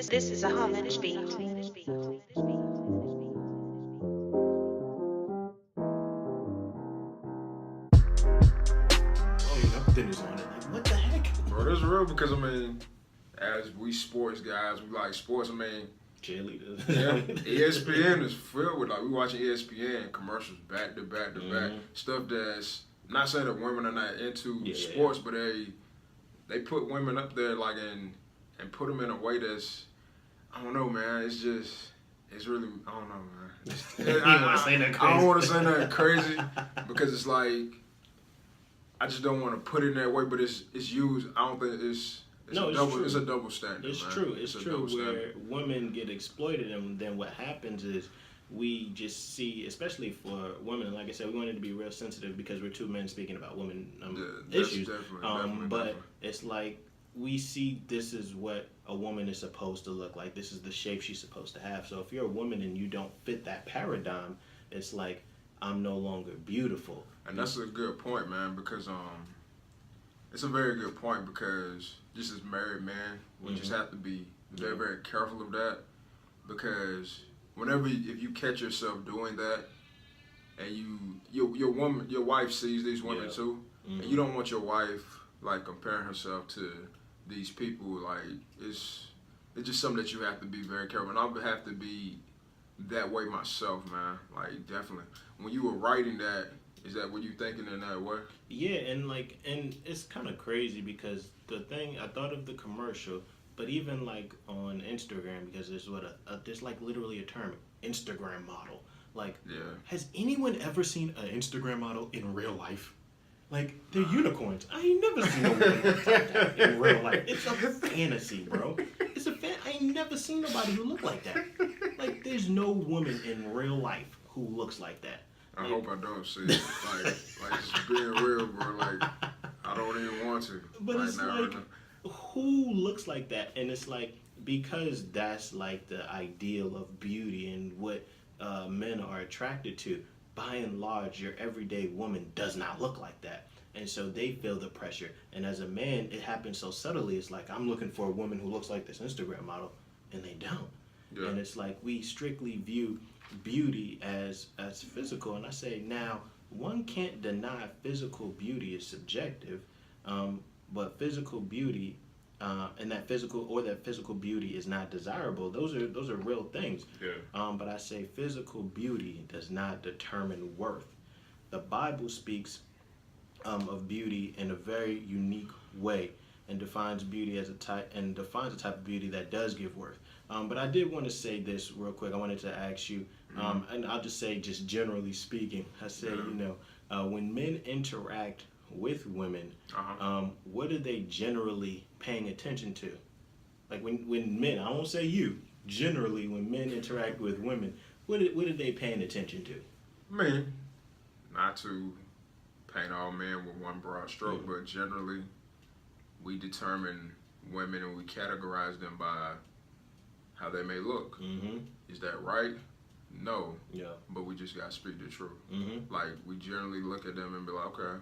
This is a homage beat. Nothing is on it. Like, what the heck? Bro, that's real because, I mean, as we sports guys, we like sports. I mean, Cheerleaders. yeah, ESPN is filled with, like, we watching ESPN commercials back to back to back. Stuff that's, not saying that women are not into sports, but they put women up there, like, and put them in a way that's, I don't know, man. It's just, it's really, I don't know, man. I don't want to say nothing crazy because it's like, I just don't want to put it in that way, but it's used. I don't think it's a double standard. It's man. true. It's true. Where women get exploited, and then what happens is we just see, especially for women. Like I said, we wanted to be real sensitive because we're two men speaking about women issues. Definitely. It's like we see this is what a woman is supposed to look like. This is the shape she's supposed to have. So if you're a woman and you don't fit that paradigm, it's like I'm no longer beautiful. And that's a good point, man, because it's a very good point because just as married men, we just have to be very, very careful of that because if you catch yourself doing that and your wife sees these women too, and you don't want your wife like comparing herself to these people, like it's just something that you have to be very careful. And I would have to be that way myself, man. Like definitely. When you were writing that, is that what you thinking in that way? Yeah, and it's kind of crazy because the thing I thought of the commercial, but even like on Instagram because there's like literally a term, Instagram model. Like, has anyone ever seen an Instagram model in real life? Like, they're unicorns. I ain't never seen a woman like that in real life. It's a fantasy, bro. I ain't never seen nobody who look like that. Like, there's no woman in real life who looks like that. I hope I don't see it. Like just being real, bro. Like, I don't even want to. But it's like, who looks like that? And it's like, because that's like the ideal of beauty and what men are attracted to, by and large, your everyday woman does not look like that. And so they feel the pressure. And as a man, it happens so subtly. It's like, I'm looking for a woman who looks like this Instagram model, and they don't. Yeah. And it's like, we strictly view beauty as physical. And I say, now, one can't deny physical beauty is subjective, but physical beauty and that physical beauty is not desirable. Those are real things. Yeah. But I say physical beauty does not determine worth. The Bible speaks of beauty in a very unique way and defines beauty as a type of beauty that does give worth. But I did want to say this real quick. I wanted to ask you, and I'll just say, just generally speaking, I say, when men interact with women, what are they generally paying attention to? Like when men, I won't say you, generally when men interact with women, what are they paying attention to? I mean, not to paint all men with one broad stroke, but generally we determine women and we categorize them by how they may look. Is that right? No. Yeah. But we just gotta speak the truth. Like, we generally look at them and be like, okay,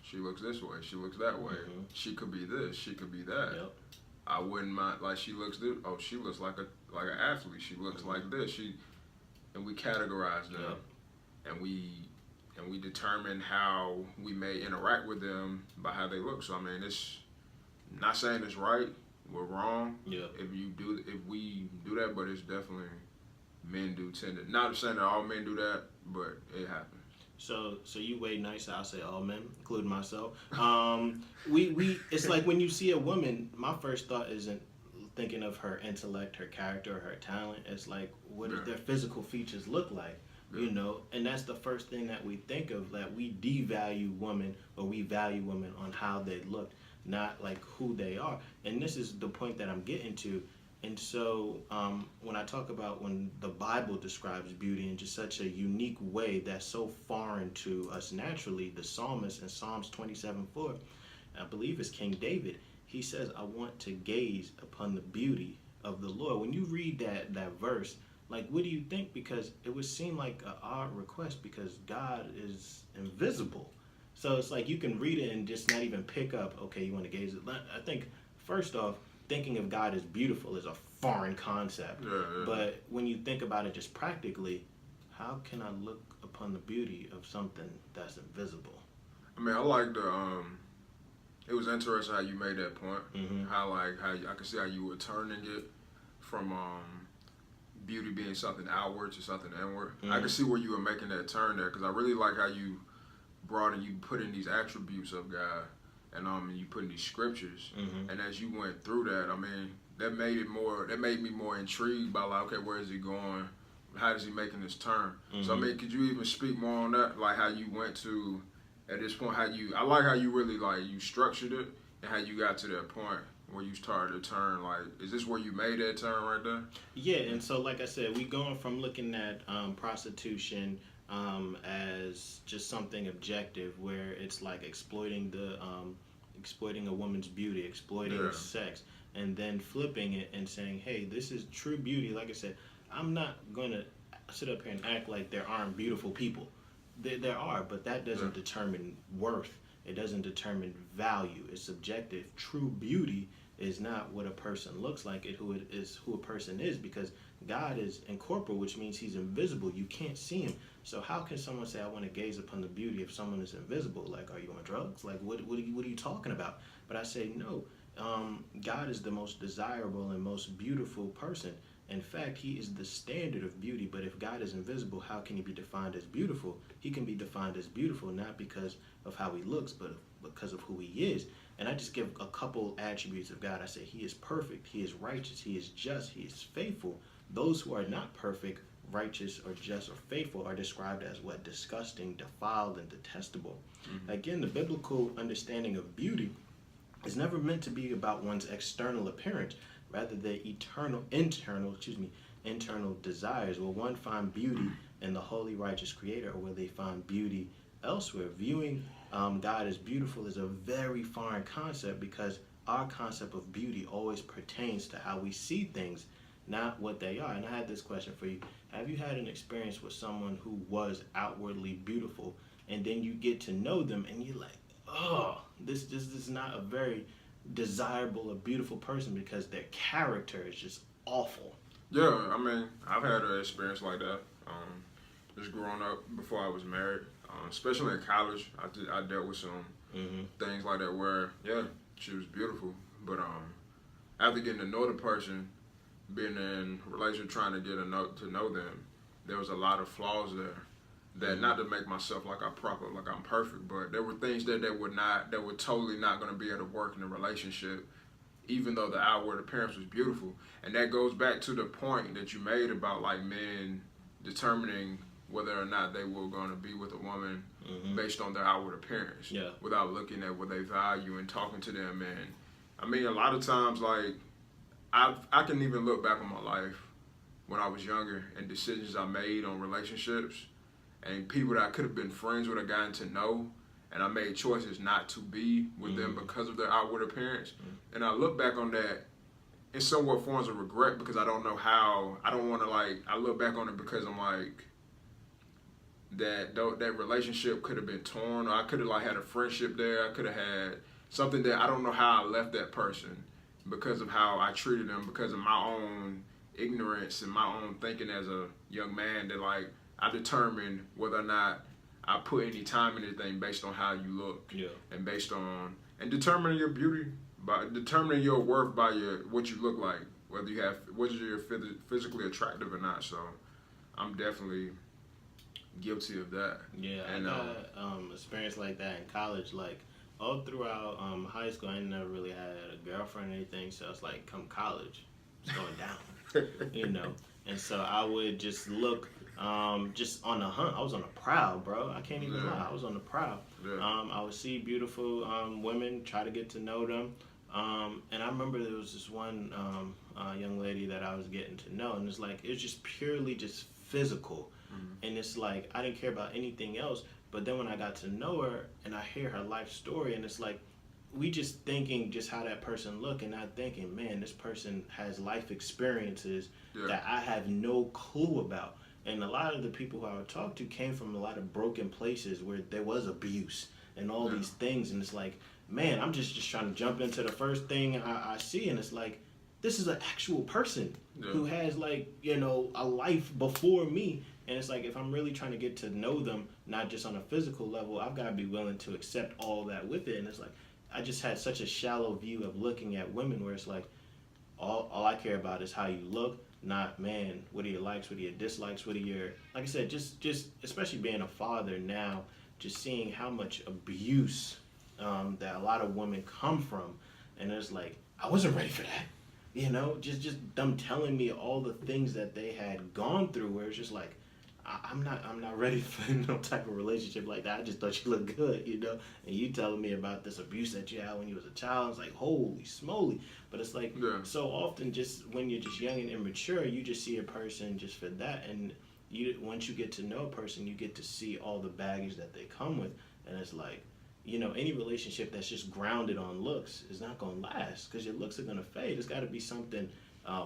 she looks this way, she looks that way. She could be this, she could be that. Yep. I wouldn't mind, like, she looks this. Oh, she looks like an athlete. She looks like this. And we categorize them, and we determine how we may interact with them by how they look. So I mean, it's not saying it's right. We're wrong. Yeah. If we do that, but it's definitely men do tend to. Not saying that all men do that, but it happens. So you weigh nice. I'll say all men, including myself. It's like when you see a woman, my first thought isn't thinking of her intellect, her character, or her talent. It's like, what does their physical features look like? You know, and that's the first thing that we think of, that we devalue women, or we value women on how they look, not like who they are. And this is the point that I'm getting to. And so when I talk about when the Bible describes beauty in just such a unique way that's so foreign to us naturally, the Psalmist in Psalms 27:4, I believe it's King David, he says, I want to gaze upon the beauty of the Lord. When you read that verse, like, what do you think? Because it would seem like an odd request because God is invisible. So it's like you can read it and just not even pick up, okay, you want to gaze at. I think, first off, thinking of God as beautiful is a foreign concept. Yeah. But when you think about it just practically, how can I look upon the beauty of something that's invisible? I mean, I like the it was interesting how you made that point. Mm-hmm. How I can see how you were turning it from beauty being something outward to something inward. Mm-hmm. I can see where you were making that turn there because I really like how you brought and you put in these attributes of God and you put in these scriptures. Mm-hmm. And as you went through that, I mean, that made me more intrigued by like, okay, where is he going? How is he making this turn? Mm-hmm. So I mean, could you even speak more on that? Like how you went to at this point, I like how you really like you structured it and how you got to that point where you started to turn. Like, is this where you made that turn right there? Yeah, and so like I said, we going from looking at prostitution as just something objective, where it's like exploiting a woman's beauty, exploiting sex, and then flipping it and saying, hey, this is true beauty. Like I said, I'm not gonna sit up here and act like there aren't beautiful people. There are, but that doesn't determine worth. It doesn't determine value. It's subjective. True beauty is not what a person looks like. It is who a person is, because God is incorporeal, which means he's invisible. You can't see him. So how can someone say, I want to gaze upon the beauty if someone is invisible? Like, are you on drugs? Like, what are you talking about? But I say, no, God is the most desirable and most beautiful person. In fact, he is the standard of beauty. But if God is invisible, how can he be defined as beautiful? He can be defined as beautiful not because of how he looks, but because of who he is. And I just give a couple attributes of God. I say he is perfect, he is righteous, he is just, he is faithful. Those who are not perfect, righteous, or just, or faithful are described as what? Disgusting, defiled, and detestable. Mm-hmm. Again, the biblical understanding of beauty is never meant to be about one's external appearance. Rather, the internal desires. Will one find beauty in the holy, righteous Creator, or will they find beauty elsewhere? Viewing God as beautiful is a very foreign concept, because our concept of beauty always pertains to how we see things, not what they are. And I had this question for you. Have you had an experience with someone who was outwardly beautiful, and then you get to know them and you're like, oh, this is not a very desirable or beautiful person because their character is just awful? Yeah, I mean, I've had an experience like that. Just growing up before I was married, especially in college, I dealt with some things like that where, yeah, she was beautiful, but after getting to know the person, being in a relationship, trying to to know them, there was a lot of flaws there. That not to make myself like I'm perfect, but there were things that were totally not going to be able to work in a relationship, even though the outward appearance was beautiful. And that goes back to the point that you made about like men determining whether or not they were going to be with a woman based on their outward appearance, without looking at what they value and talking to them. And I mean, a lot of times, like I can even look back on my life when I was younger and decisions I made on relationships and people that I could have been friends with or gotten to know, and I made choices not to be with them because of their outward appearance. And I look back on that in somewhat forms of regret, because I don't know how, I don't want to I look back on it because I'm like, that relationship could have been torn, or I could have had a friendship there, I could have had something that I don't know how I left that person because of how I treated them, because of my own ignorance and my own thinking as a young man, that I determined whether or not I put any time in anything based on how you look, and based on determining your beauty, by determining your worth by what you look like, whether you're physically attractive or not. So I'm definitely guilty of that. Yeah, and I got experience like that in college. Like all throughout high school, I never really had a girlfriend or anything. So it's like, come college, it's going down, And so I would just look. Just on the hunt. I was on the prowl, bro. I can't even lie. I was on the prowl. I would see beautiful women, try to get to know them. And I remember there was this one young lady that I was getting to know, and it's like, it was just purely just physical. And it's like, I didn't care about anything else. But then when I got to know her and I hear her life story, and it's like, we just thinking just how that person look, and not thinking, man, this person has life experiences that I have no clue about. And a lot of the people who I would talk to came from a lot of broken places where there was abuse and all these things, and it's like, man, I'm just trying to jump into the first thing I see, and it's like, this is an actual person who has like, a life before me. And it's like, if I'm really trying to get to know them, not just on a physical level, I've got to be willing to accept all that with it. And it's like, I just had such a shallow view of looking at women where it's like, all I care about is how you look, not, man, what are your likes, what are your dislikes, what are your, like I said, just especially being a father now, just seeing how much abuse that a lot of women come from. And it's like, I wasn't ready for that. Just them telling me all the things that they had gone through, where it's just like, I'm not ready for no type of relationship like that. I just thought you looked good, and you telling me about this abuse that you had when you was a child. It's like, holy smoly. But it's like, so often, just when you're just young and immature, you just see a person just for that, and once you get to know a person, you get to see all the baggage that they come with. And it's like, any relationship that's just grounded on looks is not going to last, because your looks are going to fade. It's got to be something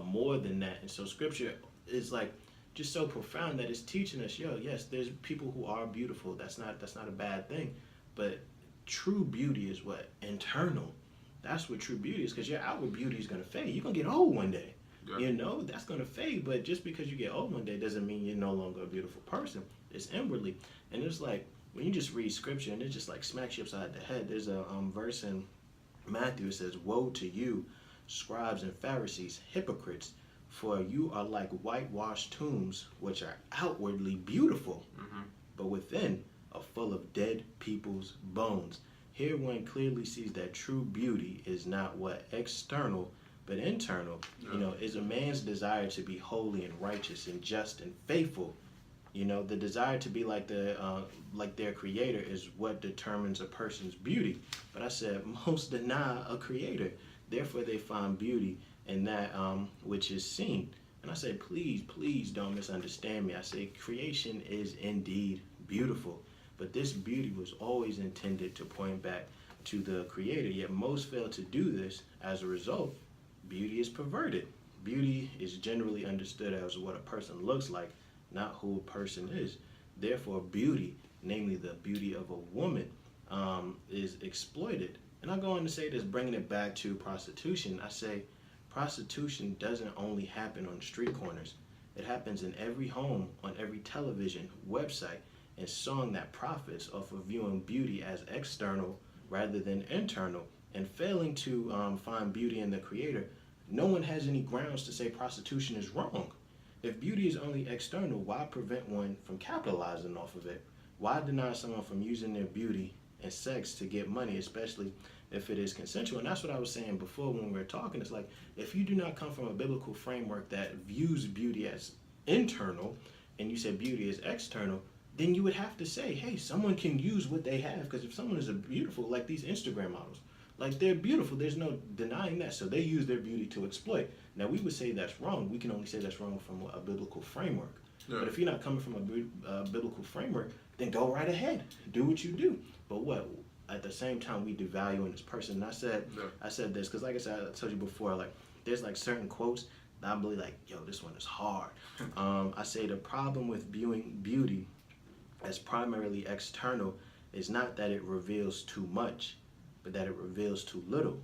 more than that. And so scripture is like just so profound that it's teaching us, yes, there's people who are beautiful. That's not a bad thing. But true beauty is what? Internal. That's what true beauty is, because your outward beauty is going to fade. You're going to get old one day. That's going to fade. But just because you get old one day doesn't mean you're no longer a beautiful person. It's inwardly. And it's like, when you just read scripture and it just like smacks you upside the head, there's a verse in Matthew. It says, "Woe to you, scribes and Pharisees, hypocrites, for you are like whitewashed tombs, which are outwardly beautiful, but within are full of dead people's bones." Here one clearly sees that true beauty is not what external, but internal. Is a man's desire to be holy and righteous and just and faithful. The desire to be like their creator is what determines a person's beauty. But I said, most deny a creator. Therefore, they find beauty in that which is seen. And I say, please don't misunderstand me. I say, creation is indeed beautiful. But this beauty was always intended to point back to the creator. Yet most fail to do this. As a result, beauty is perverted. Beauty is generally understood as what a person looks like, not who a person is. Therefore, beauty, namely the beauty of a woman, is exploited. And I go on to say this, bringing it back to prostitution. I say prostitution doesn't only happen on street corners. It happens in every home, on every television, website, and song that profits off of viewing beauty as external rather than internal, and failing to find beauty in the creator. No one has any grounds to say prostitution is wrong. If beauty is only external, why prevent one from capitalizing off of it? Why deny someone from using their beauty and sex to get money, especially if it is consensual? And that's what I was saying before when we were talking. It's like, if you do not come from a biblical framework that views beauty as internal, and you said beauty is external, then you would have to say, hey, someone can use what they have. Because if someone is beautiful, like these Instagram models, like they're beautiful, there's no denying that. So they use their beauty to exploit. Now, we would say that's wrong. We can only say that's wrong from a biblical framework. But if you're not coming from a biblical framework, then go right ahead. Do what you do. But what? At the same time, we devalue in this person. And I said this because, like I said, I told you before, like, there's like certain quotes that I'm really like, yo, this one is hard. I say the problem with viewing beauty as primarily external is not that it reveals too much, but that it reveals too little.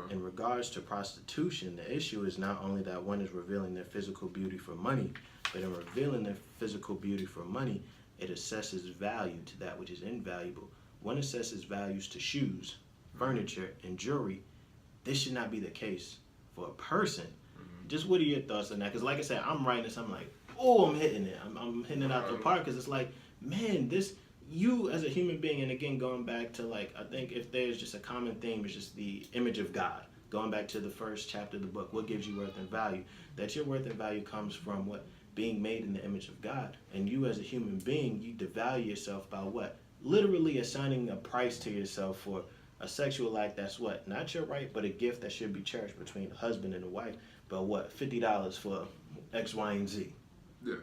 In regards to prostitution, the issue is not only that one is revealing their physical beauty for money, but in revealing their physical beauty for money, it assesses value to that which is invaluable. One assesses values to shoes, furniture, and jewelry. This should not be the case for a person. Just what are your thoughts on that? Because like I said, I'm writing this, I'm like, oh, I'm hitting it. I'm hitting it out the park, because it's like, man, you as a human being, and again, going back to, like, I think if there's just a common theme, it's just the image of God. Going back to the first chapter of the book, what gives you worth and value? That your worth and value comes from what? Being made in the image of God. And you as a human being, you devalue yourself by what? Literally assigning a price to yourself for a sexual act that's what? Not your right, but a gift that should be cherished between a husband and a wife. But what? $50 for X, Y, and Z. Yeah.